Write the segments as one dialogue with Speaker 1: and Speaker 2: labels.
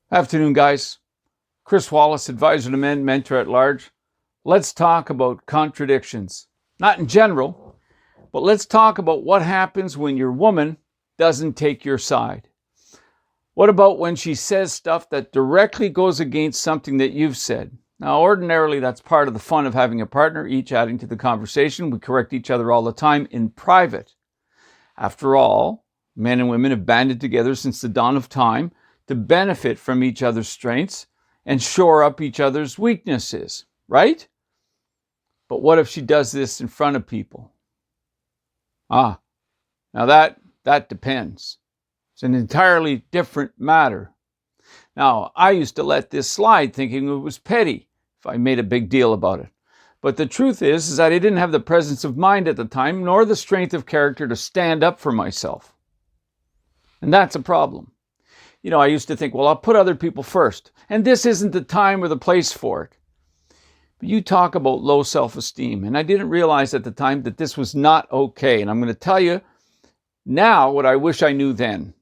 Speaker 1: Afternoon, guys. Chris Wallace, advisor to men, mentor at large. Let's talk about contradictions. Not in general, but let's talk about what happens when your woman doesn't take your side. What about when she says stuff that directly goes against something that you've said? Now, ordinarily, that's part of the fun of having a partner, each adding to the conversation. We correct each other all the time in private. After all, men and women have banded together since the dawn of time to benefit from each other's strengths and shore up each other's weaknesses, right? But what if she does this in front of people? Now that depends. It's an entirely different matter. Now, I used to let this slide thinking it was petty if I made a big deal about it. But the truth is that I didn't have the presence of mind at the time, nor the strength of character to stand up for myself. And that's a problem. I used to think, well, I'll put other people first, and this isn't the time or the place for it. But you talk about low self-esteem, and I didn't realize at the time that this was not okay. And I'm going to tell you now what I wish I knew then.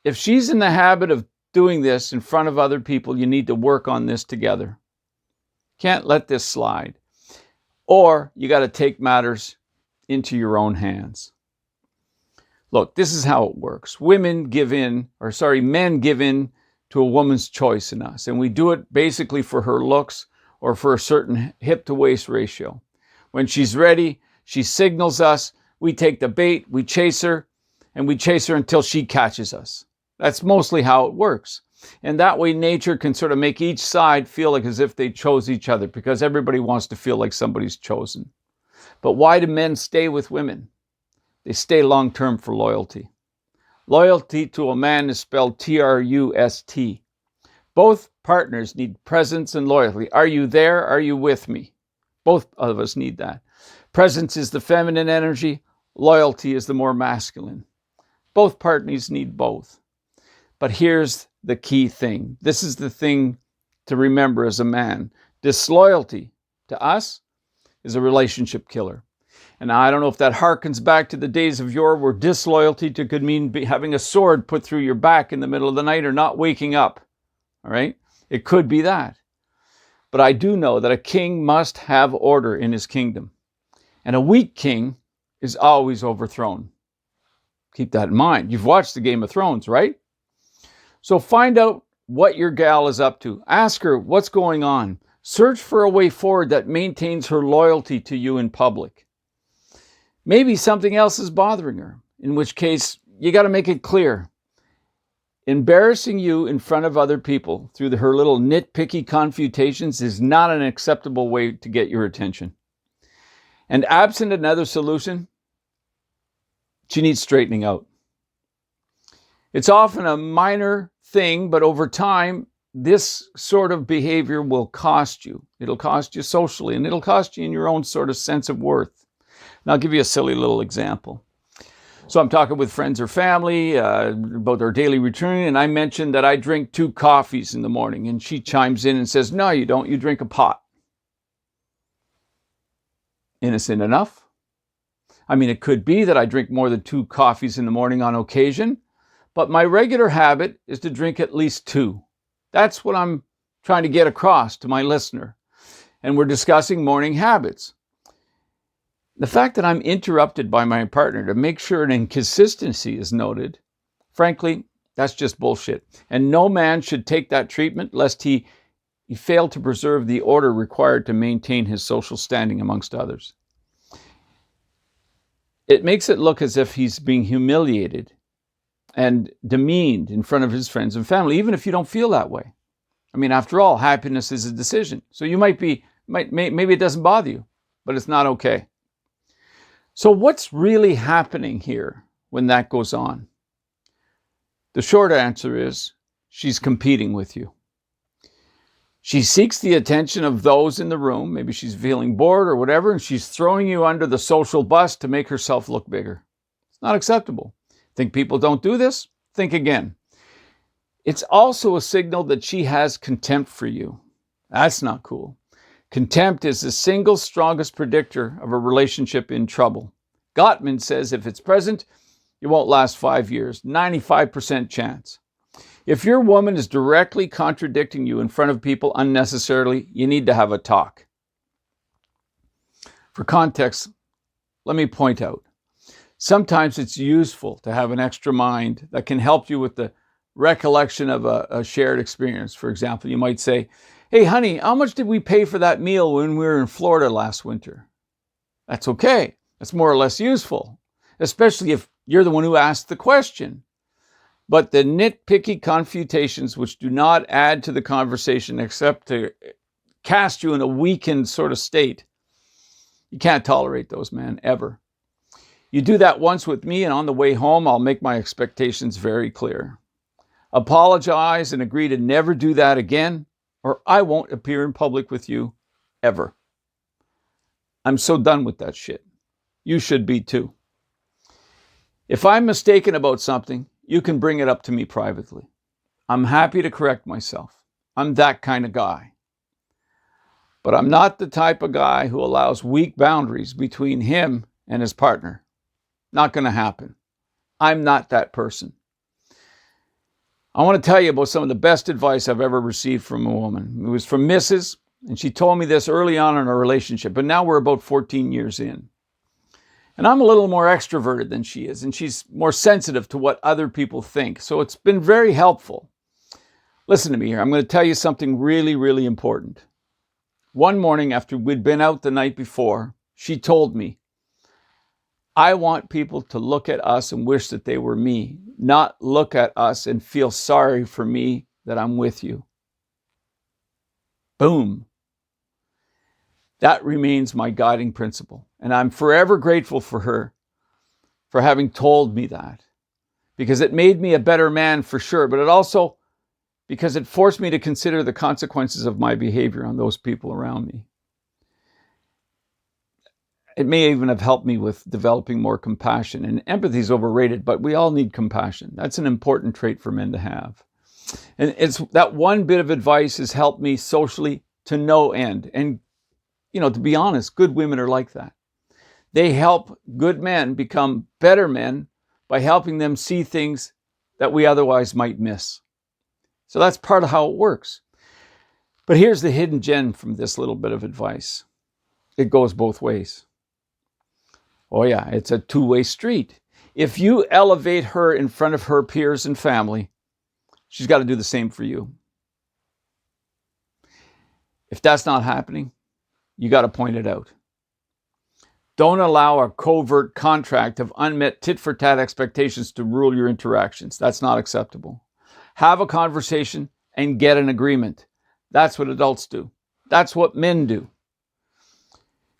Speaker 1: If she's in the habit of doing this in front of other people, you need to work on this together. Can't let this slide. Or you got to take matters into your own hands. Look, this is how it works. Men give in to a woman's choice in us. And we do it basically for her looks or for a certain hip to waist ratio. When she's ready, she signals us. We take the bait, we chase her, and we chase her until she catches us. That's mostly how it works. And that way nature can sort of make each side feel like as if they chose each other, because everybody wants to feel like somebody's chosen. But why do men stay with women? They stay long-term for loyalty. Loyalty to a man is spelled T-R-U-S-T. Both partners need presence and loyalty. Are you there? Are you with me? Both of us need that. Presence is the feminine energy. Loyalty is the more masculine. Both partners need both. But here's the key thing. This is the thing to remember as a man. Disloyalty to us is a relationship killer. And I don't know if that harkens back to the days of yore where disloyalty could mean having a sword put through your back in the middle of the night or not waking up. All right? It could be that. But I do know that a king must have order in his kingdom. And a weak king is always overthrown. Keep that in mind. You've watched the Game of Thrones, right? So find out what your gal is up to. Ask her what's going on. Search for a way forward that maintains her loyalty to you in public. Maybe something else is bothering her, in which case you got to make it clear. Embarrassing you in front of other people through her little nitpicky confutations is not an acceptable way to get your attention. And absent another solution, she needs straightening out. It's often a minor thing, but over time, this sort of behavior will cost you. It'll cost you socially, and it'll cost you in your own sort of sense of worth. And I'll give you a silly little example. So I'm talking with friends or family about their daily routine, and I mentioned that I drink 2 coffees in the morning, and she chimes in and says, "No, you don't. You drink a pot." Innocent enough. I mean, it could be that I drink more than 2 coffees in the morning on occasion, but my regular habit is to drink at least 2. That's what I'm trying to get across to my listener. And we're discussing morning habits. The fact that I'm interrupted by my partner to make sure an inconsistency is noted, frankly, that's just bullshit. And no man should take that treatment lest he fail to preserve the order required to maintain his social standing amongst others. It makes it look as if he's being humiliated and demeaned in front of his friends and family, even if you don't feel that way. I mean, after all, happiness is a decision. So you maybe it doesn't bother you, but it's not okay. So what's really happening here when that goes on? The short answer is she's competing with you. She seeks the attention of those in the room. Maybe she's feeling bored or whatever, and she's throwing you under the social bus to make herself look bigger. It's not acceptable. Think people don't do this? Think again. It's also a signal that she has contempt for you. That's not cool. Contempt is the single strongest predictor of a relationship in trouble. Gottman says if it's present, it won't last 5 years, 95% chance. If your woman is directly contradicting you in front of people unnecessarily, you need to have a talk. For context, let me point out, sometimes it's useful to have an extra mind that can help you with the recollection of a shared experience. For example, you might say, hey, honey, how much did we pay for that meal when we were in Florida last winter? That's okay. That's more or less useful, especially if you're the one who asked the question. But the nitpicky confutations which do not add to the conversation except to cast you in a weakened sort of state, you can't tolerate those, man, ever. You do that once with me, and on the way home, I'll make my expectations very clear. Apologize and agree to never do that again, or I won't appear in public with you ever. I'm so done with that shit. You should be too. If I'm mistaken about something, you can bring it up to me privately. I'm happy to correct myself. I'm that kind of guy. But I'm not the type of guy who allows weak boundaries between him and his partner. Not going to happen. I'm not that person. I want to tell you about some of the best advice I've ever received from a woman. It was from Mrs., and she told me this early on in our relationship, but now we're about 14 years in. And I'm a little more extroverted than she is, and she's more sensitive to what other people think. So it's been very helpful. Listen to me here. I'm going to tell you something really, really important. One morning after we'd been out the night before, she told me, I want people to look at us and wish that they were me, not look at us and feel sorry for me that I'm with you. Boom. That remains my guiding principle. And I'm forever grateful for her for having told me that, because it made me a better man for sure, but it also, because it forced me to consider the consequences of my behavior on those people around me. It may even have helped me with developing more compassion. And empathy is overrated, but we all need compassion. That's an important trait for men to have. And it's that one bit of advice has helped me socially to no end. And, to be honest, good women are like that. They help good men become better men by helping them see things that we otherwise might miss. So that's part of how it works. But here's the hidden gem from this little bit of advice. It goes both ways. Oh yeah, it's a two-way street. If you elevate her in front of her peers and family, she's got to do the same for you. If that's not happening, you got to point it out. Don't allow a covert contract of unmet tit-for-tat expectations to rule your interactions. That's not acceptable. Have a conversation and get an agreement. That's what adults do. That's what men do.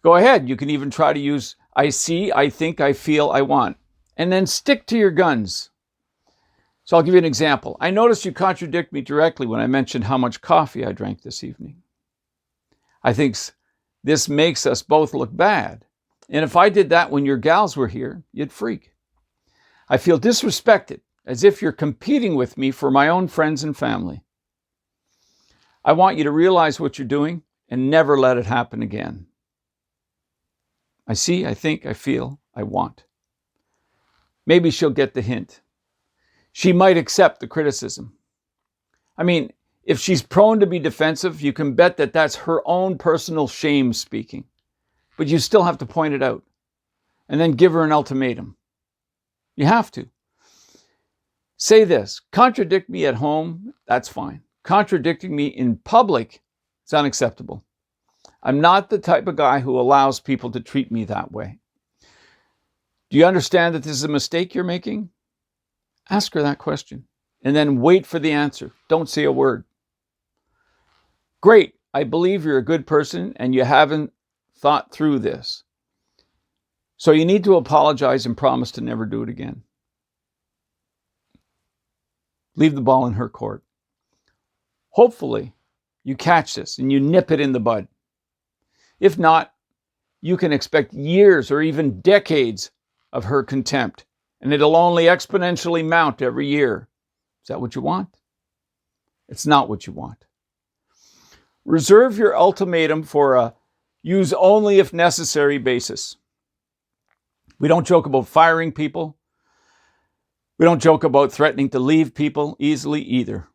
Speaker 1: Go ahead. You can even try to use I see, I think, I feel, I want. And then stick to your guns. So I'll give you an example. I noticed you contradict me directly when I mentioned how much coffee I drank this evening. I think this makes us both look bad. And if I did that when your gals were here, you'd freak. I feel disrespected, as if you're competing with me for my own friends and family. I want you to realize what you're doing and never let it happen again. I see, I think, I feel, I want. Maybe she'll get the hint. She might accept the criticism. I mean, if she's prone to be defensive, you can bet that that's her own personal shame speaking. But you still have to point it out. And then give her an ultimatum. You have to. Say this, contradict me at home, that's fine. Contradicting me in public is unacceptable. I'm not the type of guy who allows people to treat me that way. Do you understand that this is a mistake you're making? Ask her that question and then wait for the answer. Don't say a word. Great, I believe you're a good person and you haven't thought through this. So you need to apologize and promise to never do it again. Leave the ball in her court. Hopefully, you catch this and you nip it in the bud. If not, you can expect years or even decades of her contempt, and it'll only exponentially mount every year. Is that what you want? It's not what you want. Reserve your ultimatum for a use only if necessary basis. We don't joke about firing people. We don't joke about threatening to leave people easily either.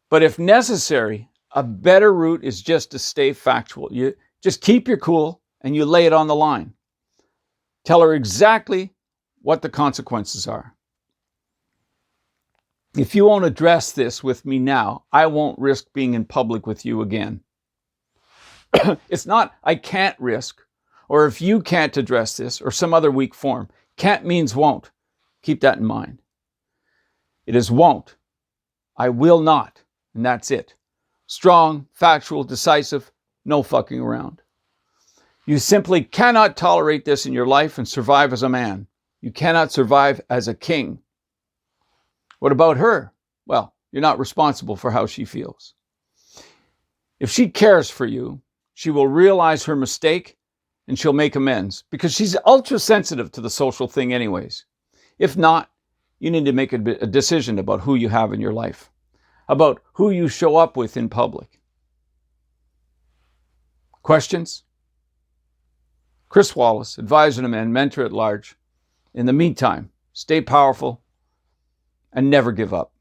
Speaker 1: But if necessary, a better route is just to stay factual. You just keep your cool and you lay it on the line. Tell her exactly what the consequences are. If you won't address this with me now, I won't risk being in public with you again. It's not I can't risk, or if you can't address this, or some other weak form. Can't means won't. Keep that in mind. It is won't. I will not. And that's it. Strong, factual, decisive, no fucking around. You simply cannot tolerate this in your life and survive as a man. You cannot survive as a king. What about her? Well, you're not responsible for how she feels. If she cares for you, she will realize her mistake and she'll make amends because she's ultra sensitive to the social thing anyways. If not, you need to make a decision about who you have in your life, about who you show up with in public. Questions? Chris Wallace, advisor to men, mentor at large. In the meantime, stay powerful and never give up.